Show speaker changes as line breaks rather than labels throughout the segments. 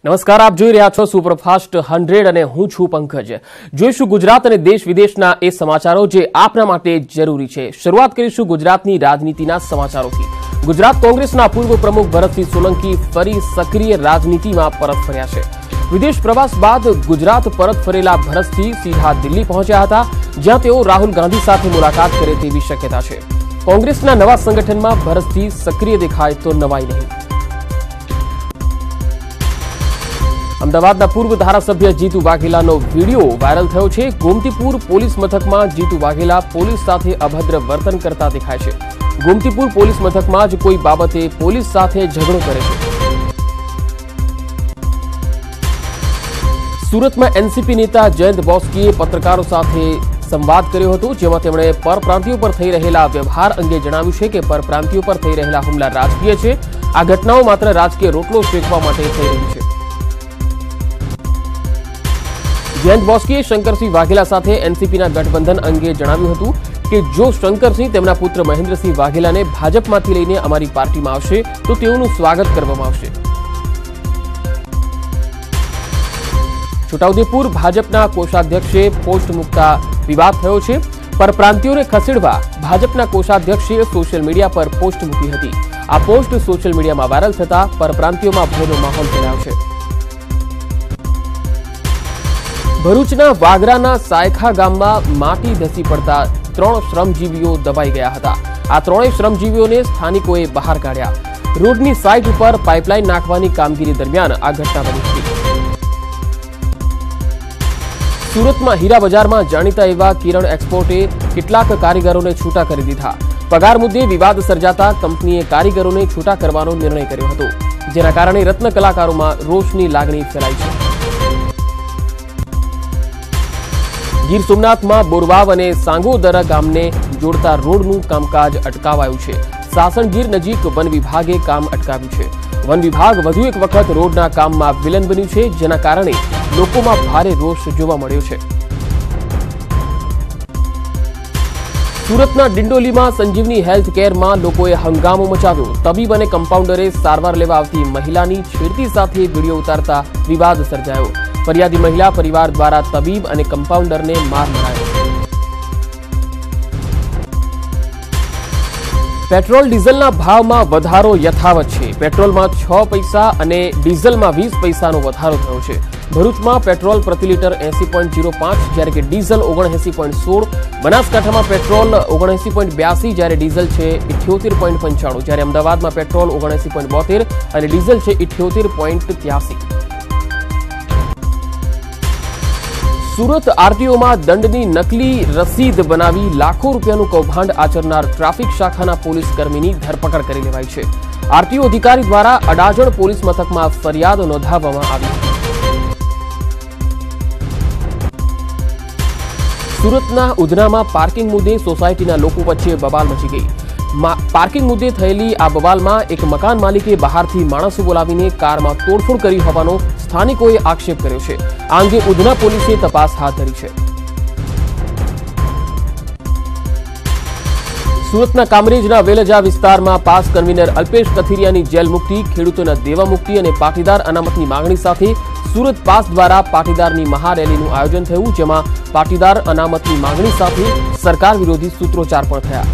નમસ્કાર, આપ જોઈ રહ્યા છો સુપરફાસ્ટ 100 અને હું છું પંકજ। જોઈશું ગુજરાત અને દેશ વિદેશના એ સમાચારો જે આપના માટે જરૂરી છે। શરૂઆત કરીશું ગુજરાતની રાજનીતિના સમાચારોથી। ગુજરાત કોંગ્રેસના પૂર્વ પ્રમુખ ભરતસિંહ સોલંકી ફરી સક્રિય રાજનીતિમાં પરત ફર્યા છે। વિદેશ પ્રવાસ બાદ ગુજરાત પરત ફરેલા ભરતસિંહ સીધા દિલ્હી પહોંચ્યા હતા, જ્યાં તેઓ રાહુલ ગાંધી સાથે મુલાકાત કરે તેવી શક્યતા છે। કોંગ્રેસના નવા સંગઠનમાં ભરતસિંહ સક્રિય દેખાય તો નવાઈ નહીં। અમદાવાદના પૂર્વ ધારાસભ્ય જીતુ વાઘેલાનો વિડીયો વાયરલ થયો છે। ગોમતીપુર પોલીસ મથકમાં જીતુ વાઘેલા પોલીસ સાથે અભદ્ર વર્તન કરતા દેખાય છે। ગોમતીપુર પોલીસ મથકમાં જ કોઈ બાબતે પોલીસ સાથે ઝઘડો કરે છે। સુરતમાં એનસીપી નેતા જયંત બોસ્કીએ પત્રકારો સાથે સંવાદ કર્યો હતો, જેમાં તેમણે પરપ્રાંતિયો પર થઈ રહેલા વ્યવહાર અંગે જણાવ્યું છે કે પરપ્રાંતિયો પર થઈ રહેલા હુમલા રાજકીય છે। આ ઘટનાઓ માત્ર રાજકીય રોટલો શેકવા માટે થઈ રહી છે। જયંત બોસ્કીએ શંકરસિંહ વાઘેલા સાથે એનસીપીના ગઠબંધન અંગે જણાવ્યું હતું કે જો શંકરસિંહ તેમના પુત્ર મહેન્દ્રસિંહ વાઘેલાને ભાજપમાંથી લઈને અમારી પાર્ટીમાં આવશે તો તેઓનું સ્વાગત કરવામાં આવશે। છોટાઉદેપુર ભાજપના કોષાધ્યક્ષે પોસ્ટ મૂકતા વિવાદ થયો છે। પરપ્રાંતિયોને ખસેડવા ભાજપના કોષાધ્યક્ષે સોશિયલ મીડિયા પર પોસ્ટ મૂકી હતી। આ પોસ્ટ સોશિયલ મીડિયામાં વાયરલ થતા પરપ્રાંતિયોમાં ભયનો માહોલ ફેલાયો છે। ભરૂચના વાગરાના સાયખા ગામમાં માટી ધસી પડતા 3 શ્રમજીવીઓ દબાઈ ગયા હતા। આ 3 શ્રમજીવીઓને સ્થાનિકોએ બહાર કાઢ્યા। રોડની સાઇટ ઉપર પાઇપલાઇન નાખવાની કામગીરી દરમિયાન આ ઘટના બની હતી। સુરતમાં હીરા બજારમાં જાણીતા એવા કિરણ એક્સપોર્ટે કેટલાક કારીગરોને છૂટા કરી દીધા। પગાર મુદ્દે વિવાદ સર્જાતા કંપનીએ કારીગરોને છૂટા કરવાનો નિર્ણય કર્યો હતો, જેના કારણે રત્ન કલાકારોમાં રોષની લાગણી ફેલાઈ છે। ગીર સોમનાથમાં બોરવાવ અને સાંગોદરા ગામને જોડતા રોડનું કામકાજ અટકાવાયું છે। સાસણગીર નજીક વન વિભાગે કામ અટકાવ્યું છે। વન વિભાગ વધુ એક વખત રોડના કામમાં વિલન બન્યું છે, જેના કારણે લોકોમાં ભારે રોષ જોવા મળ્યો છે। સુરતના ડિંડોલીમાં સંજીવની હેલ્થ કેરમાં લોકોએ હંગામો મચાવ્યો। તબીબ અને કમ્પાઉન્ડરે સારવાર લેવા આવતી મહિલાની છેડતી સાથે વિડીયો ઉતારતા વિવાદ સર્જાયો। ફરિયાદી મહિલા પરિવાર દ્વારા તબીબ અને કમ્પાઉન્ડરને માર મરાયો। પેટ્રોલ ડીઝલના ભાવમાં વધારો યથાવત છે। પેટ્રોલમાં 6 પૈસા અને ડીઝલમાં 20 પૈસાનો વધારો થયો છે। ભરૂચમાં પેટ્રોલ પ્રતિ લીટર 80.05 જ્યારે કે ડીઝલ 79.16। બનાસકાંઠામાં પેટ્રોલ 79.82 જ્યારે ડીઝલ છે 78.95 જ્યારે અમદાવાદમાં પેટ્રોલ 79.72 અને ડીઝલ છે 78.83। સુરત આરટીઓમાં દંડની નકલી રસીદ બનાવી લાખો રૂપિયાનું કૌભાંડ આચરનાર ટ્રાફિક શાખાના પોલીસ કર્મીની ધરપકડ કરી લેવાઈ છે। આરટીઓ અધિકારી દ્વારા અડાજણ પોલીસ મથકમાં ફરિયાદ નોંધાવવામાં આવી હતી। સુરતના ઉધનામાં પાર્કિંગ મુદ્દે સોસાયટીના લોકો વચ્ચે બબાલ મચી ગઈ। પાર્કિંગ મુદ્દે થયેલી આ બબાલમાં એક મકાન માલિકે બહારથી માણસો બોલાવીને કારમાં તોડફોડ કરી હોવાનો સ્થાનિકોએ આક્ષેપ કર્યો છે। આ અંગે ઉધના પોલીસે તપાસ હાથ ધરી છે। સુરતના કામરેજના વેલજા વિસ્તારમાં પાસ કન્વીનર અલ્પેશ કથિરિયાની જેલ મુક્તિ, ખેડૂતોના દેવા મુક્તિ અને પાટીદાર અનામતની માંગણી સાથે સુરત પાસ દ્વારા પાટીદારની મહારેલીનું આયોજન થયું, જેમાં પાટીદાર અનામતની માંગણી સાથે સરકાર વિરોધી સૂત્રોચ્ચાર પણ થયા।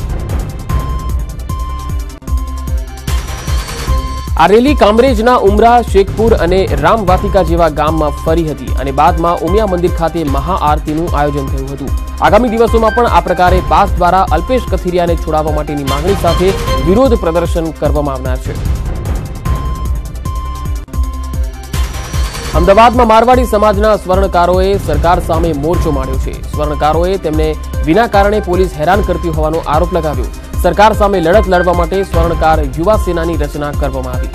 આ રેલી કામરેજના ઉમરા, શેખપુર અને રામવાટિકા જેવા ગામમાં ફરી હતી અને બાદમાં ઉમિયા મંદિર ખાતે મહાઆરતીનું આયોજન થયું હતું। આગામી દિવસોમાં પણ આ પ્રકારે પાસ દ્વારા અલ્પેશ કથિરિયાને છોડાવવા માટેની માંગણી સાથે વિરોધ પ્રદર્શન કરવામાં આવનાર છે। અમદાવાદમાં મારવાડી સમાજના સ્વર્ણકારોએ સરકાર સામે મોરચો માંડ્યો છે। સ્વર્ણકારોએ તેમને વિના કારણે પોલીસ હેરાન કરતી હોવાનો આરોપ લગાવ્યો। સરકાર સામે લડત લડવા માટે સ્વર્ણકાર યુવા સેનાની રચના કરવામાં આવી।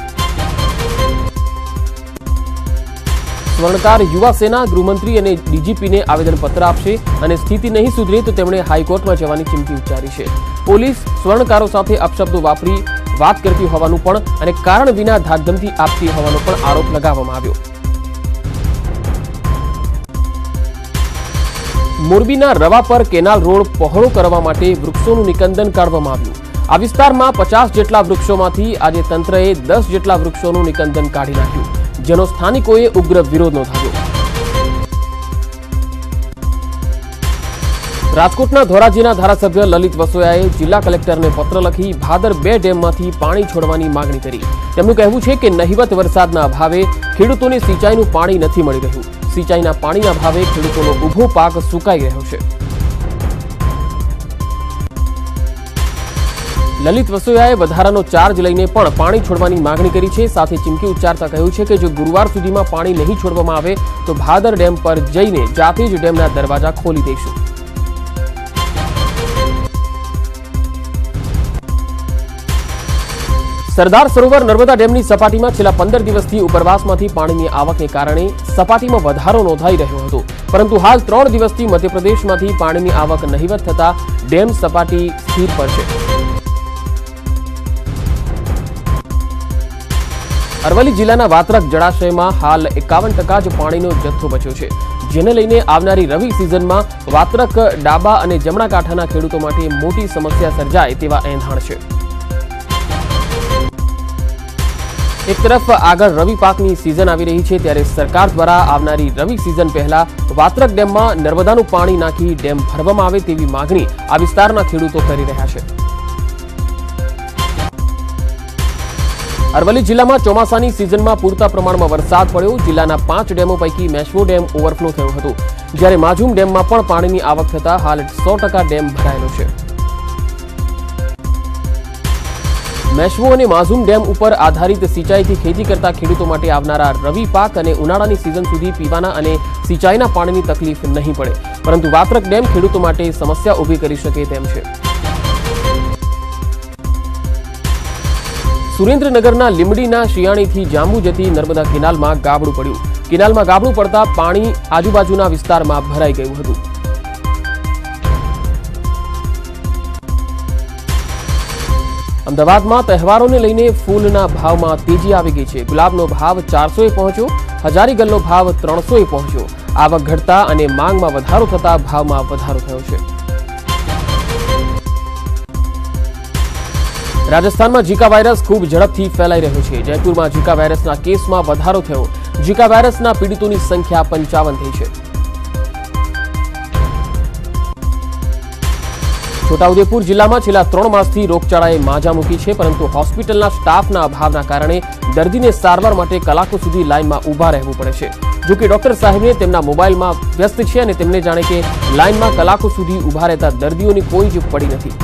સ્વર્ણકાર યુવા સેના ગૃહમંત્રી અને ડીજીપીને આવેદનપત્ર આપશે અને સ્થિતિ નહીં સુધરે તો તેમણે હાઈકોર્ટમાં જવાની ચીમકી ઉચ્ચારી છે। પોલીસ સ્વર્ણકારો સાથે અપશબ્દો વાપરી વાત કરતી હોવાનું પણ અને કારણ વિના ધાકધમકી આપતી હોવાનો પણ આરોપ લગાવવામાં આવ્યો। મોરબીના રવા પર કેનાલ રોડ પહોળો કરવા માટે વૃક્ષોનું નિકંદન કાઢવામાં આવ્યું। આ વિસ્તારમાં 50 જેટલા વૃક્ષોમાંથી આજે તંત્રએ 10 જેટલા વૃક્ષોનું નિકંદન કાઢી નાખ્યું। જેનો સ્થાનિકોએ ઉગ્ર વિરોધ નોંધાવ્યો. રાજકોટના ધોરાજીના ધારાસભ્ય લલિત વસોયાએ જિલ્લા કલેક્ટરને પત્ર લખી ભાદર 2 ડેમમાંથી પાણી છોડવાની માંગણી કરી. તેમનું કહેવું છે કે નહિવત વરસાદના અભાવે ખેડૂતોને સિંચાઈનું પાણી નથી મળી રહ્યું. સિંચાઈના પાણીના અભાવે ખેડૂતોનો ઊભો પાક સુકાઈ રહ્યો છે. લલિત વસોયાએ વધારાનો ચાર્જ લઈને પણ પાણી છોડવાની માંગણી કરી છે. સાથે ચીમકી ઉચ્ચારતા કહ્યું છે કે જો ગુરુવાર સુધીમાં પાણી નહીં છોડવામાં આવે તો ભાદર ડેમ પર જઈને જાતે જ ડેમના દરવાજા ખોલી દઈશું. સરદાર સરોવર નર્મદા ડેમની સપાટીમાં છેલ્લા 15 દિવસથી ઉપરવાસમાંથી પાણીની આવકને કારણે સપાટીમાં વધારો નોંધાઈ રહ્યો હતો. પરંતુ હાલ 3 દિવસથી મધ્યપ્રદેશમાંથી પાણીની આવક નહિવત થતા ડેમ સપાટી સ્થિર પર છે. અરવલ્લી જિલ્લાના વાત્રક જળાશયમાં હાલ 51% જ પાણીનો જથ્થો બચ્યો છે, જેને લઈને આવનારી રવિ સિઝનમાં વાત્રક ડાબા અને જમણા કાંઠાના ખેડૂતો માટે મોટી સમસ્યા સર્જાય તેવા એંધાણ છે. એક તરફ આગળ રવિ પાકની સિઝન આવી રહી છે, ત્યારે સરકાર દ્વારા આવનારી રવિ સિઝન પહેલા વાત્રક ડેમમાં નર્મદાનું પાણી નાખી ડેમ ભરવામાં આવે તેવી માંગણી આ વિસ્તારના ખેડૂતો કરી રહ્યા છે. અરવલ્લી જિલ્લામાં ચોમાસાની સિઝનમાં પૂરતા પ્રમાણમાં વરસાદ પડ્યો. જિલ્લાના 5 ડેમો પૈકી મેશ્વો ડેમ ઓવરફ્લો થયો હતો, જ્યારે માઝુમ ડેમમાં પણ પાણીની આવક થતા હાલ 100% ડેમ ભરાયેલો છે. મેશ્વો અને માઝુમ ડેમ ઉપર આધારિત સિંચાઈથી ખેતી કરતા ખેડૂતો માટે આવનારા રવિ પાક અને ઉનાળાની સિઝન સુધી પીવાના અને સિંચાઈના પાણીની તકલીફ નહીં પડે, પરંતુ વાત્રક ડેમ ખેડૂતો માટે સમસ્યા ઊભી કરી શકે તેમ છે. સુરેન્દ્રનગરના લીંબડીના શિયાળીથી જાંબુ જતી નર્મદા કેનાલમાં ગાબડું પડ્યું. કેનાલમાં ગાબડું પડતા પાણી આજુબાજુના વિસ્તારમાં ભરાઈ ગયું હતું. અમદાવાદમાં તહેવારોને લઈને ફૂલના ભાવમાં તેજી આવી ગઈ છે. ગુલાબનો ભાવ 400 પહોંચ્યો, હજારી ગલનો ભાવ 300 પહોંચ્યો. આવક ઘટતા અને માંગમાં વધારો થતા ભાવમાં વધારો થયો છે. રાજસ્થાનમાં ઝીકા વાયરસ ખૂબ ઝડપથી ફેલાઈ રહ્યો છે. જયપુરમાં ઝીકા વાયરસના કેસમાં વધારો થયો. ઝીકા વાયરસના પીડિતોની સંખ્યા 55 થઈ છે. છોટાઉદેપુર જિલ્લામાં છેલ્લા 3 માસથી રોગચાળાએ માજા મૂકી છે, પરંતુ હોસ્પિટલના સ્ટાફના અભાવના કારણે દર્દીને સારવાર માટે કલાકો સુધી લાઇનમાં ઊભા રહેવું પડે છે. જો કે ડોક્ટર સાહેબને તેમના મોબાઈલમાં વ્યસ્ત છે અને તેમને જાણે કે લાઇનમાં કલાકો સુધી ઊભા રહેતા દર્દીઓની કોઈ જ પડી નથી.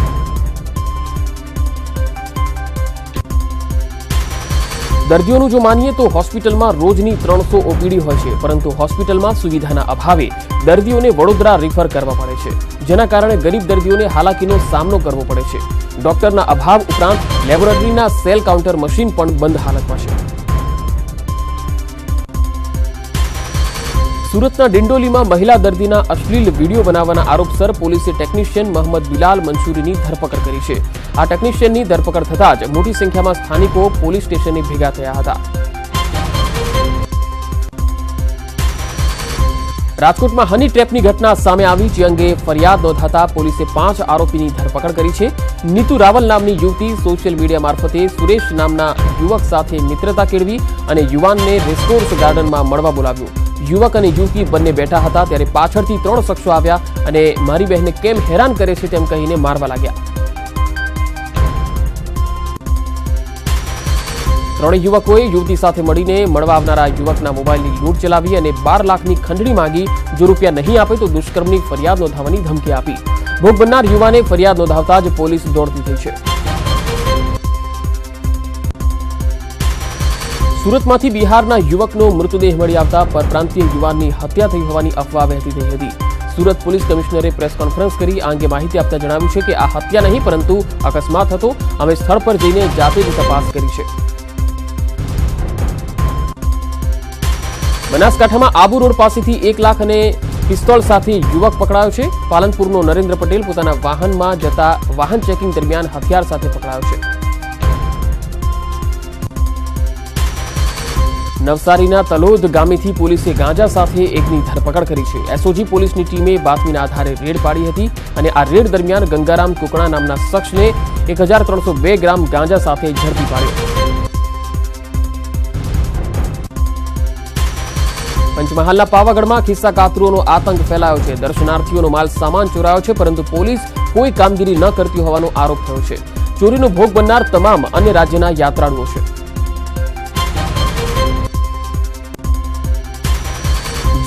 દર્દીઓનું જો માનીએ તો હોસ્પિટલમાં રોજની 300 ઓપીડી હોય છે, પરંતુ હોસ્પિટલમાં સુવિધાના અભાવે દર્દીઓને વડોદરા રિફર કરવા પડે છે, જેના કારણે ગરીબ દર્દીઓને હાલાકીનો સામનો કરવો પડે છે. ડોક્ટરના અભાવ ઉપરાંત લેબોરેટરીના સેલ કાઉન્ટર મશીન પણ બંધ હાલતમાં છે. સુરતના ડિંડોલીમાં મહિલા દર્દીના અશ્લીલ વિડીયો બનાવવાના આરોપસર પોલીસે ટેકનિશિયન મોહમ્મદ બિલાલ મંસૂરીની ધરપકડ કરી છે. આ ટેકનિશિયનની ધરપકડ થતાં જ મોટી સંખ્યામાં સ્થાનિકો પોલીસ સ્ટેશને ભેગા થયા હતા. રાજકોટમાં હની ટ્રેપની ઘટના સામે આવી, જે અંગે ફરિયાદ નોંધાતા પોલીસે 5 આરોપીની ધરપકડ કરી છે. નીતુ રાવલ નામની યુવતી સોશિયલ મીડિયા મારફતે સુરેશ નામના યુવક સાથે મિત્રતા કેળવી અને યુવાનને રેસકોર્સ ગાર્ડનમાં મળવા બોલાવ્યો. યુવક અને યુવતી બંને બેઠા હતા, ત્યારે પાછળથી 3 શખ્સો આવ્યા અને મારી બહેનને કેમ હેરાન કરે છે તેમ કહીને મારવા લાગ્યા. 3 યુવકોએ યુવતી સાથે મળીને મળવા આવનારા યુવકના મોબાઈલની લૂંટ ચલાવી અને 12 લાખની ખંડણી માંગી. જો રૂપિયા નહીં આપે તો દુષ્કર્મની ફરિયાદ નોંધાવવાની ધમકી આપી. ભોગ બનનાર યુવાને ફરિયાદ નોંધાવતા જ પોલીસ દોડતી થઈ છે. સુરતમાંથી બિહારના યુવકનો મૃતદેહ મળી આવતા પરપ્રાંતીય યુવાનની હત્યા થઈ હોવાની અફવા વહેતી થઈ હતી. સુરત પોલીસ કમિશનરે પ્રેસ કોન્ફરન્સ કરી આ અંગે માહિતી આપતા જણાવ્યું છે કે આ હત્યા નહીં પરંતુ અકસ્માત હતો. અમે સ્થળ પર જઈને જાતે જ તપાસ કરી છે. બનાસકાંઠામાં આબુ રોડ પાસેથી 1 લાખ અને પિસ્તોલ સાથે યુવક પકડાયો છે. પાલનપુરનો નરેન્દ્ર પટેલ પોતાના વાહનમાં જતા વાહન ચેકિંગ દરમિયાન હથિયાર સાથે પકડાયો છે. નવસારીના તલોદ ગામેથી પોલીસે ગાંજા સાથે એકની ધરપકડ કરી છે. એસઓજી પોલીસની ટીમે બાતમીના આધારે રેડ પાડી હતી અને આ રેડ દરમિયાન ગંગારામ કુકણા નામના શખ્સને 1302 ગ્રામ ગાંજા સાથે ઝડપી પાડ્યો. પંચમહાલના પાવાગઢમાં ખિસ્સા કાતરુઓનો આતંક ફેલાયો છે. દર્શનાર્થીઓનો માલ સામાન ચોરાયો છે, પરંતુ પોલીસ કોઈ કામગીરી ન કરતી હોવાનો આરોપ થયો છે. ચોરીનો ભોગ બનનાર તમામ અન્ય રાજ્યના યાત્રાળુઓ છે.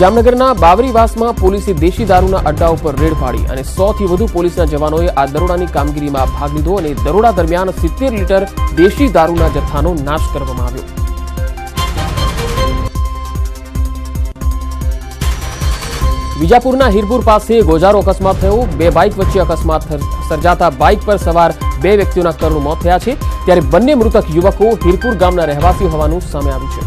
જામનગરના બાવરીવાસમાં પોલીસે દેશી દારૂના અડ્ડાઓ પર રેડ પાડી અને 100 થી વધુ પોલીસના જવાનોએ આ દરોડાની કામગીરીમાં ભાગ લીધો અને દરોડા દરમિયાન 70 લીટર દેશી દારૂના જથ્થાનો નાશ કરવામાં આવ્યો. વિજાપુરના હીરપુર પાસે ગોજારો અકસ્માત થયો. બે બાઇક વચ્ચે અકસ્માત સર્જાતા બાઇક પર સવાર બે વ્યક્તિઓના કરુણ મોત થયા છે. ત્યારે બંને મૃતક યુવકો હીરપુર ગામના રહેવાસી હોવાનું સામે આવ્યું છે.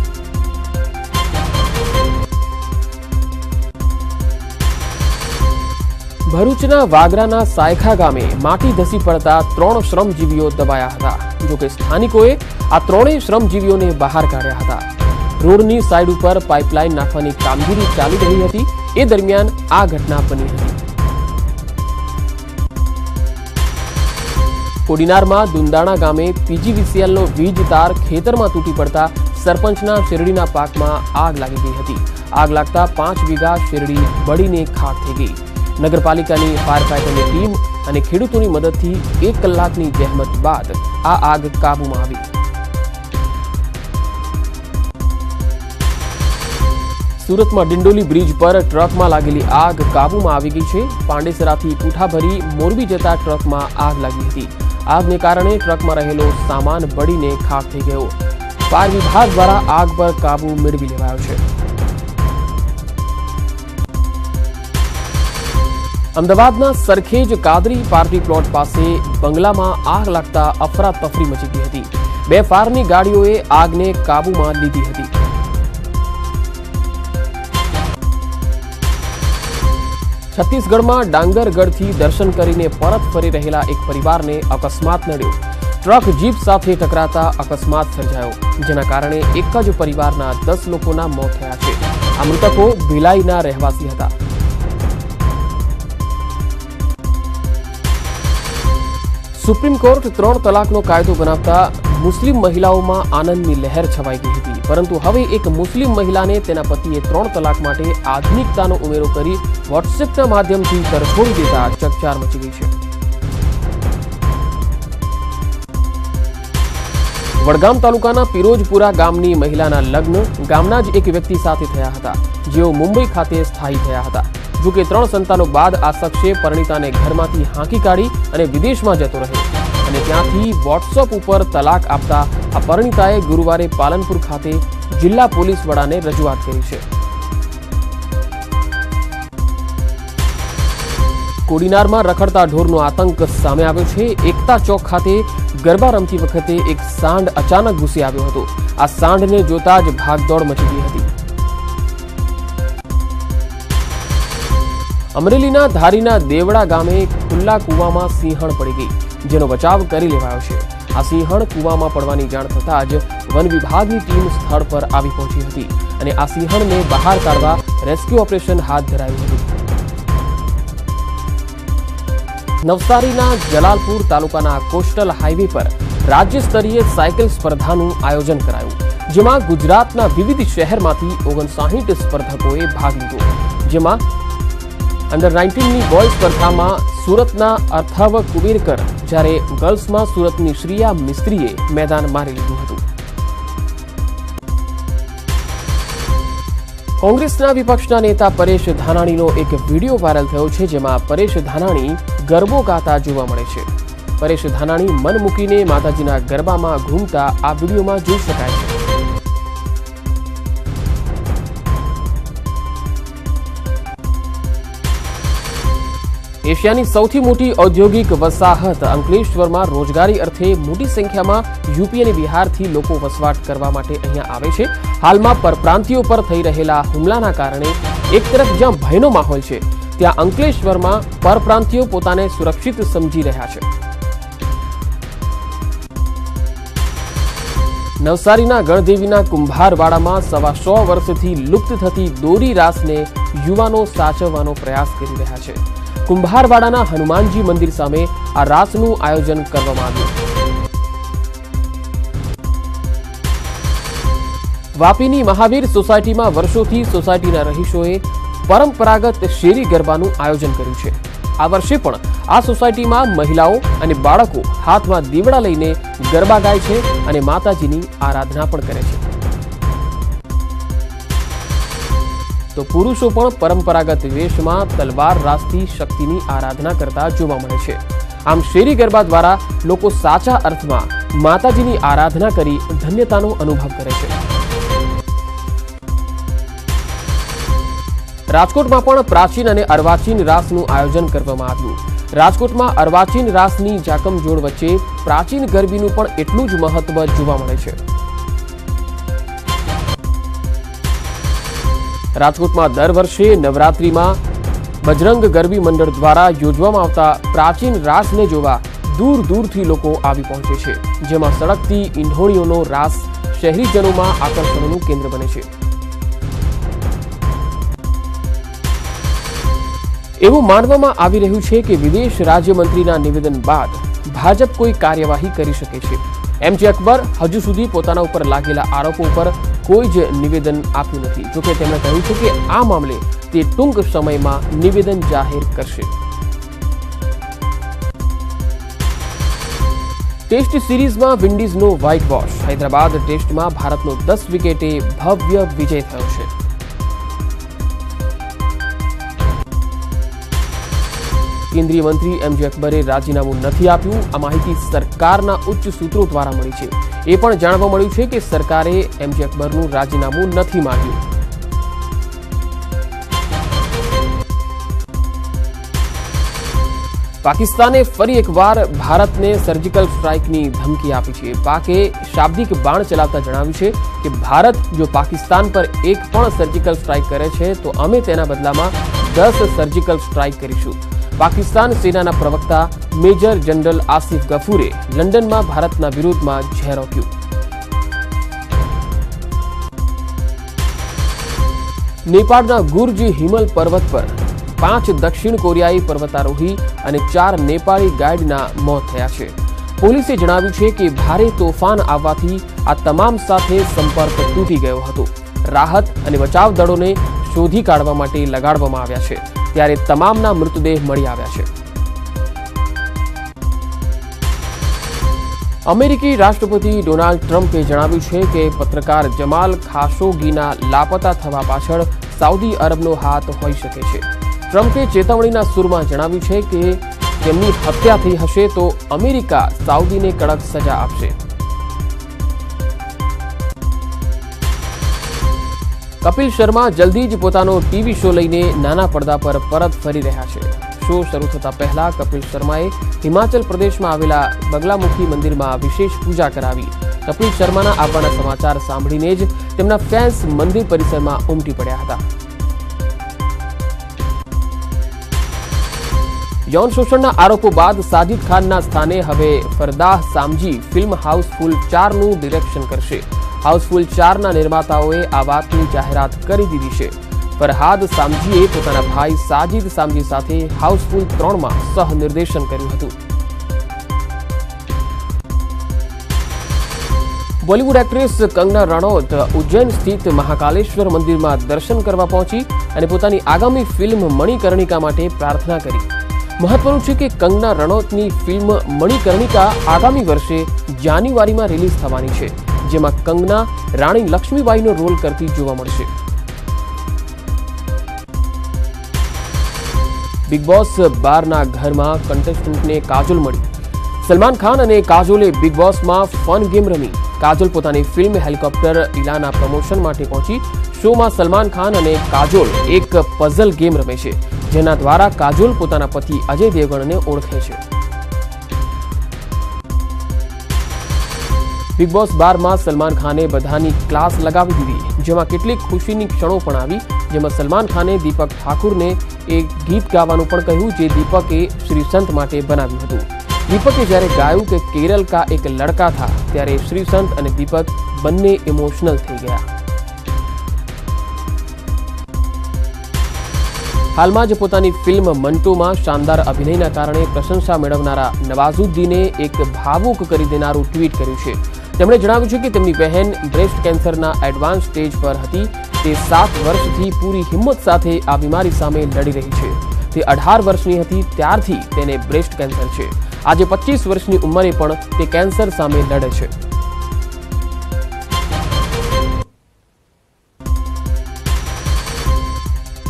ભરૂચના વાગરાના સાયખા ગામે માટી ધસી પડતા 3 શ્રમજીવીઓ દબાયા હતા. જોકે સ્થાનિકોએ આ 3 શ્રમજીવીઓને બહાર કાઢ્યા હતા. રોડની સાઈડ ઉપર પાઇપલાઇન નાખવાની કામગીરી ચાલી રહી હતી. એ દરમિયાન આ ઘટના બની હતી. કોડીનારમાં દુંદાણા ગામે પીજીવીસીએલનો વીજ તાર ખેતરમાં તૂટી પડતા સરપંચના શેરડીના પાકમાં આગ લાગી ગઈ હતી. આગ લાગતા 5 વીઘા શેરડી બળીને ખાખ થઈ ગઈ. નગરપાલિકાની ફાયર ફાઈટરની ટીમ અને ખેડૂતોની મદદથી 1 કલાકની જહેમત બાદ આ આગ કાબૂમાં આવી. સુરતમાં ડિંડોલી બ્રિજ પર ટ્રકમાં લાગેલી આગ કાબૂમાં આવી ગઈ છે. પાંડેસરાથી પૂઠા ભરી મોરબી જતા ટ્રકમાં આગ લાગી હતી. આગને કારણે ટ્રકમાં રહેલો સામાન બળીને ખાખ થઈ ગયો. ફાયર વિભાગ દ્વારા આગ પર કાબૂ મેળવી લેવાયો છે. અમદાવાદના સરખેજ કાદરી પાર્ટી પ્લોટ પાસે બંગલામાં આગ લાગતા અફરાતફરી મચી ગઈ હતી. 2 ફાયરની ગાડીઓએ આગને કાબૂમાં લીધી હતી. છત્તીસગઢમાં ડાંગરગઢથી દર્શન કરીને પરત ફરી રહેલા એક પરિવારને અકસ્માત નડ્યો. ટ્રક જીપ સાથે ટકરાતા અકસ્માત સર્જાયો, જેના કારણે એક જ પરિવારના 10 લોકોના મોત થયા છે. આ મૃતકો ભિલાઈના રહેવાસી હતા. સુપ્રીમ કોર્ટ 3 તલાકનો કાયદો બનાવતા મુસ્લિમ મહિલાઓમાં આનંદની લહેર છવાઈ ગઈ હતી. પરંતુ હવે એક મુસ્લિમ મહિલાને તેના પતિએ 3 તલાક માટે આધુનિકતાનો ઉમેરો કરી વોટ્સએપના માધ્યમથી તરછોડી દેતા ચકચાર મચી ગઈ છે. વડગામ તાલુકાના પિરોજપુરા ગામની મહિલાના લગ્ન ગામના જ એક વ્યક્તિ સાથે થયા હતા, જેઓ મુંબઈ ખાતે સ્થાયી થયા હતા. જોકે 3 સંતાનો બાદ આ શખ્સે પરિણીતાને ઘરમાંથી હાંકી કાઢી અને વિદેશમાં જતો રહ્યો અને ત્યાંથી વોટ્સએપ ઉપર તલાક આપતા આ પરિણીતાએ ગુરુવારે પાલનપુર ખાતે જિલ્લા પોલીસ વડાને રજૂઆત કરી છે. કોડીનારમાં રખડતા ઢોરનો આતંક સામે આવ્યો છે. એકતા ચોક ખાતે ગરબા રમતી વખતે એક સાંઢ અચાનક ઘૂસી આવ્યો હતો. આ સાંઢને જોતા જ ભાગદોડ મચી ગઈ હતી. અમરેલીના ધારીના દેવડા ગામે ખુલ્લા કૂવામાં સિંહણ પડી ગઈ, જેનો બચાવ કરી લેવાયો છે. આ સિંહણ કૂવામાં પડવાની જાણ થતાં જ વન વિભાગની ટીમ સ્થળ પર આવી પહોંચી હતી અને આ સિંહણને બહાર કાઢવા રેસ્ક્યુ ઓપરેશન હાથ ધરાયું હતું. નવસારીના જલાલપુર તાલુકાના કોસ્ટલ હાઈવે પર રાજ્ય સ્તરીય સાયકલ સ્પર્ધાનું આયોજન કરાયું, જેમાં ગુજરાતના વિવિધ શહેરમાંથી 59 સ્પર્ધકોએ ભાગ લીધો. જેમાં અંડર 19ની બોય સ્પર્ધામાં સુરતના અથર્વ કુબેરકર, જ્યારે ગર્લ્સમાં સુરતની શ્રિયા મિસ્ત્રીએ મેદાન મારી લીધું હતું. કોંગ્રેસના વિપક્ષના નેતા પરેશ ધાનાણીનો એક વિડીયો વાયરલ થયો છે, જેમાં પરેશ ધાનાણી ગરબો ગાતા જોવા મળે છે. પરેશ ધાનાણી મન મૂકીને માતાજીના ગરબામાં ઘૂમતા આ વિડીયોમાં જોઈ શકાય છે. એશિયાની સૌથી મોટી ઔદ્યોગિક વસાહત અંકલેશ્વરમાં રોજગારી અર્થે મોટી સંખ્યામાં યુપી અને બિહારથી લોકો વસવાટ કરવા માટે અહીંયા આવે છે. હાલમાં પરપ્રાંતિયો પર થઈ રહેલા હુમલાના કારણે એક તરફ જ્યાં ભયનો માહોલ છે, ત્યાં અંકલેશ્વરમાં પરપ્રાંતિયો પોતાને સુરક્ષિત સમજી રહ્યા છે. નવસારીના ગણદેવીના કુંભારવાડામાં 125 વર્ષથી લુપ્ત થતી દોરી રાસને યુવાનો સાચવવાનો પ્રયાસ કરી રહ્યા છે. કુંભારવાડાના હનુમાનજી મંદિર સામે આ રાસનું આયોજન કરવામાં આવ્યું. વાપીની મહાવીર સોસાયટીમાં વર્ષોથી સોસાયટીના રહીશોએ પરંપરાગત શેરી ગરબાનું આયોજન કર્યું છે. આ વર્ષે પણ આ સોસાયટીમાં મહિલાઓ અને બાળકો હાથમાં દીવડા લઈને ગરબા ગાય છે અને માતાજીની આરાધના પણ કરે છે. તો પુરુષો પણ પરંપરાગત વેશમાં તલવાર રાસથી શક્તિની આરાધના કરતા જોવા મળે છે. આમ શેરી ગરબા દ્વારા લોકો સાચા અર્થમાં માતાજીની આરાધના કરી ધન્યતાનો અનુભવ કરે છે. રાજકોટમાં પણ પ્રાચીન અને અર્વાચીન રાસનું આયોજન કરવામાં આવ્યું. રાજકોટમાં અર્વાચીન રાસની જાકમજોડ વચ્ચે પ્રાચીન ગરબીનું પણ એટલું જ મહત્વ જોવા મળે છે. રાજકોટમાં દર વર્ષે નવરાત્રીમાં બજરંગ ગરબી મંડળ દ્વારા યોજવામાં આવતા પ્રાચીન રાસને જોવા દૂર દૂરથી લોકો આવી પહોંચે છે, જેમાં સળગતી ઈંઢોણીઓનો રાસ શહેરીજનોમાં આકર્ષણનું કેન્દ્ર બને છે. એવું માનવામાં આવી રહ્યું છે કે વિદેશ રાજ્યમંત્રીના નિવેદન બાદ ભાજપ કોઈ કાર્યવાહી કરી શકે છે. MJ અકબર હજુ સુધી પોતાના ઉપર લાગેલા આરોપો ઉપર કોઈ જ નિવેદન આપ્યું નથી. જોકે તેમણે કહ્યું છે કે આ મામલે તે ટૂંક સમયમાં નિવેદન જાહેર કરશે. ટેસ્ટ સિરીઝમાં વિન્ડીઝનો વ્હાઇટ વોશ. હૈદરાબાદ ટેસ્ટમાં ભારતનો 10 વિકેટે ભવ્ય વિજય થયો છે. કેન્દ્રીય મંત્રી MJ અકબરે રાજીનામું નથી આપ્યું. આ માહિતી સરકારના ઉચ્ચ સૂત્રો દ્વારા મળી છે. એ પણ જાણવા મળ્યું છે કે સરકારે MJ અકબરનું રાજીનામું નથી માંગ્યું. પાકિસ્તાને ફરી એકવાર ભારતને સર્જિકલ સ્ટ્રાઇકની ધમકી આપી છે. પાકે શાબ્દિક બાણ ચલાવતા જણાવ્યું છે કે ભારત જો પાકિસ્તાન પર એક પણ સર્જિકલ સ્ટ્રાઇક કરે છે તો અમે તેના બદલામાં 10 સર્જિકલ સ્ટ્રાઇક કરીશું. પાકિસ્તાન સેનાના પ્રવક્તા મેજર જનરલ આસિફ ગફૂરે લંડનમાં ભારતના વિરોધમાં ઝેર ઓક્યું. નેપાળના ગુર્જ હિમલ પર્વત પર 5 દક્ષિણ કોરિયાઈ પર્વતારોહી અને 4 નેપાળી ગાઈડના મોત થયા છે. પોલીસે જણાવ્યું છે કે ભારે તોફાન આવવાથી આ તમામ સાથે સંપર્ક તૂટી ગયો હતો. રાહત અને બચાવ દળોને શોધી કાઢવા માટે લગાડવામાં આવ્યા છે, ત્યારે તમામના મૃતદેહ મળી આવ્યા છે. અમેરિકી રાષ્ટ્રપતિ ડોનાલ્ડ ટ્રમ્પે જણાવ્યું છે કે પત્રકાર જમાલ ખાશોગીના લાપતા થવા પાછળ સાઉદી અરબનો હાથ હોઈ શકે છે. ટ્રમ્પે ચેતવણીના સૂરમાં જણાવ્યું છે કે તેમની હત્યા થઈ હશે તો અમેરિકા સાઉદીને કડક સજા આપશે. કપિલ શર્મા જલ્દી જ પોતાનો ટીવી શો લઈને નાના પડદા પર પરત ફરી રહ્યા છે. શો શરૂ થતા પહેલા કપિલ શર્માએ હિમાચલ પ્રદેશમાં આવેલા બગલામુખી મંદિરમાં વિશેષ પૂજા કરાવી. કપિલ શર્માના આવવાના સમાચાર સાંભળીને જ તેમના ફેન્સ મંદિર પરિસરમાં ઉમટી પડ્યા હતા. યૌન શોષણના આરોપો બાદ સાજિદ ખાનના સ્થાને હવે ફરદાહ સામજી ફિલ્મ હાઉસફુલ 4નું ડિરેક્શન કરશે. હાઉસફુલ 4ના નિર્માતાઓએ આ વાતની જાહેરાત કરી દીધી છે. ફરહાદ સામજીએ પોતાના ભાઈ સાજિદ સામજી સાથે હાઉસફુલ 3માં સહ-નિર્દેશન કર્યું હતું. બોલિવૂડ એક્ટ્રેસ કંગના રનૌત ઉજ્જૈન સ્થિત મહાકાલેશ્વર મંદિરમાં દર્શન કરવા પહોંચી અને પોતાની આગામી ફિલ્મ મણિકર્ણિકા માટે પ્રાર્થના કરી. મહત્વનું છે કે કંગના રનૌતની ફિલ્મ મણિકર્ણિકા આગામી વર્ષે જાન્યુઆરીમાં રિલીઝ થવાની છે, જેમાં કંગના રાણી લક્ષ્મીબાઈનો રોલ કરતી જોવા મળશે. બિગ બોસ 12ના ઘરમાં કન્ટેસ્ટન્ટને કાજોલ મળી. સલમાન ખાન અને કાજોલે બિગ બોસમાં ફન ગેમ રમી. કાજોલ પોતાની ફિલ્મ હેલિકોપ્ટર ઇલાના પ્રમોશન માટે પહોંચી. શોમાં સલમાન ખાન અને કાજોલ એક પઝલ ગેમ રમે છે, જેના દ્વારા કાજોલ પોતાના પતિ અજય દેવગણને ઓળખે છે. બિગ બોસ 12માં સલમાન ખાને બધાની ક્લાસ લગાવી દીધી, જેમાં કેટલીક ખુશીની ક્ષણો પણ આવી, જેમાં સલમાન ખાને દીપક ઠાકુરને એક ગીત ગાવાનું પણ કહ્યું, જે દીપકે શ્રીસંત માટે બનાવ્યું હતું. દીપકે જ્યારે ગાયું કે કેરલ કા એક લડકા થા, ત્યારે શ્રીસંત અને દીપક બંને ઇમોશનલ થઈ ગયા. હાલમાં જ પોતાની ફિલ્મ મંટોમાં શાનદાર અભિનયના કારણે પ્રશંસા મેળવનારા નવાઝુદ્દીને એક ભાવુક કરી દેનારું ટ્વીટ કર્યું છે. તેમણે જણાવ્યું છે કે તેમની બહેન બ્રેસ્ટ કેન્સરના એડવાન્સ સ્ટેજ પર હતી. તે 7 વર્ષથી પૂરી હિંમત સાથે આ બીમારી સામે લડી રહી છે. તે 18 વર્ષની હતી ત્યારથી તેને બ્રેસ્ટ કેન્સર છે. આજે 25 વર્ષની ઉંમરે પણ તે કેન્સર સામે લડે છે.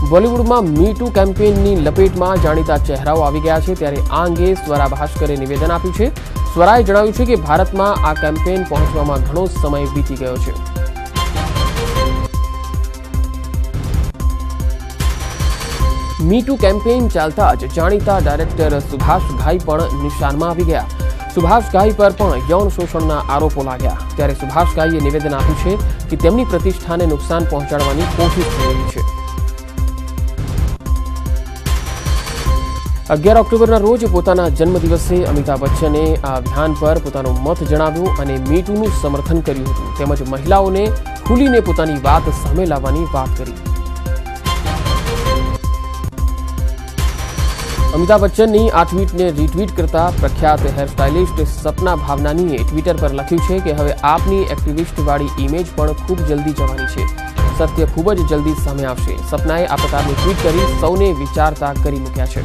બોલિવૂડમાં મી ટુ કેમ્પેઇનની લપેટમાં જાણીતા ચહેરાઓ આવી ગયા છે. ત્યારે આ અંગે સ્વરા ભાસ્કરે નિવેદન આપ્યું છે. સ્વરાએ જણાવ્યું છે કે ભારતમાં આ કેમ્પેઇન પહોંચવામાં ઘણો સમય વીતી ગયો છે. મી ટુ કેમ્પેઇન ચાલતા જ જાણીતા ડાયરેક્ટર સુભાષ ઘાઈ પણ નિશાનમાં આવી ગયા. સુભાષ ઘાઈ પર પણ યૌન શોષણના આરોપો લાગ્યા. ત્યારે સુભાષ ઘાઈએ નિવેદન આપ્યું છે કે તેમની પ્રતિષ્ઠાને નુકસાન પહોંચાડવાની કોશિશ થઈ રહી છે. 11 ઓક્ટોબરના રોજ પોતાના જન્મદિવસે અમિતાભ બચ્ચને આ અભિયાન પર પોતાનો મત જણાવ્યો અને મી ટુનું સમર્થન કર્યું હતું. તેમજ મહિલાઓને ખુલીને પોતાની વાત સામે લાવવાની વાત કરી. અમિતાભ બચ્ચનની આ ટ્વીટને રીટ્વીટ કરતા પ્રખ્યાત હેરસ્ટાઇલિસ્ટ સપના ભાવનાનીએ ટ્વિટર પર લખ્યું છે કે હવે આપની એક્ટિવિસ્ટવાળી ઇમેજ પણ ખૂબ જલ્દી જવાની છે. સત્ય ખૂબ જ જલ્દી સામે આવશે. સપનાએ આ પ્રકારનું ટ્વીટ કરી સૌને વિચારતા કરી મૂક્યા છે.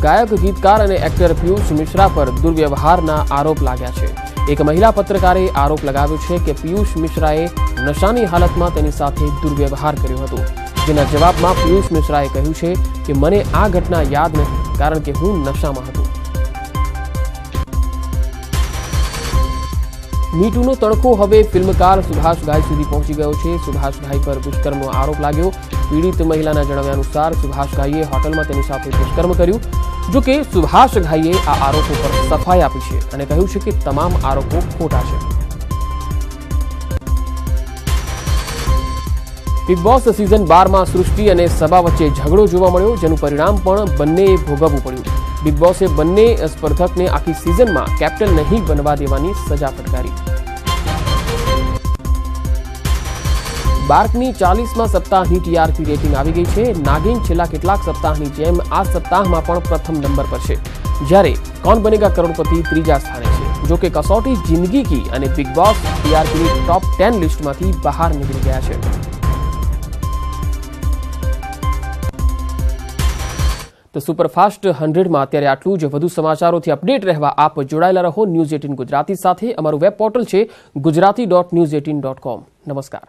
ગાયક, ગીતકાર અને એક્ટર પિયુષ મિશ્રા પર દુર્વ્યવહારના આરોપ લાગ્યા છે. એક મહિલા પત્રકારે આરોપ લગાવ્યો છે કે પિયુષ મિશ્રાએ નશાની હાલતમાં તેની સાથે દુર્વ્યવહાર કર્યો હતો. જેના જવાબમાં પિયુષ મિશ્રાએ કહ્યું છે કે મને આ ઘટના યાદ નથી કારણ કે હું નશામાં હતો. મી ટુનો તડકો હવે ફિલ્મકાર સુભાષ ઘાઈ સુધી પહોંચી ગયો છે. સુભાષ ઘાઈ પર દુષ્કર્મનો આરોપ લાગ્યો. પીડિત મહિલાના જણાવ્યા અનુસાર સુભાષ ઘાઈએ હોટલમાં તેની સાથે દુષ્કર્મ કર્યું. જો કે સુભાષ ઘાઈએ આ આરોપો પર સફાઈ આપી છે અને કહ્યું છે કે તમામ આરોપો ખોટા છે. બિગ બોસ સિઝન 12માં સૃષ્ટિ અને સબા વચ્ચે ઝઘડો જોવા મળ્યો, જેનું પરિણામ પણ બંનેએ ભોગવવું પડ્યું. બિગ બોસે બંને સ્પર્ધકને આખી સિઝનમાં કેપ્ટન નહીં બનવા દેવાની સજા ફટકારી. બાર્કની 40મા સપ્તાહની ટીઆરપી રેટિંગ આવી ગઈ છે. નાગિન છેલ્લા કેટલાક સપ્તાહની જેમ આ સપ્તાહમાં પણ પ્રથમ નંબર પર છે, જ્યારે કૌન બનેગા કરોડપતિ ત્રીજા સ્થાને છે. જો કે કસોટી જિંદગી કી અને બિગ બોસ ટીઆરપીની ટોપ 10 લિસ્ટમાંથી બહાર નીકળી ગયા છે. તો સુપરફાસ્ટ 100માં અત્યારે આટલું જ. વધુ સમાચારોથી અપડેટ રહેવા આપ જોડાયેલા રહો ન્યૂઝ 18 ગુજરાતી સાથે. અમારું વેબ પોર્ટલ છે gujarati.news18.com. નમસ્કાર.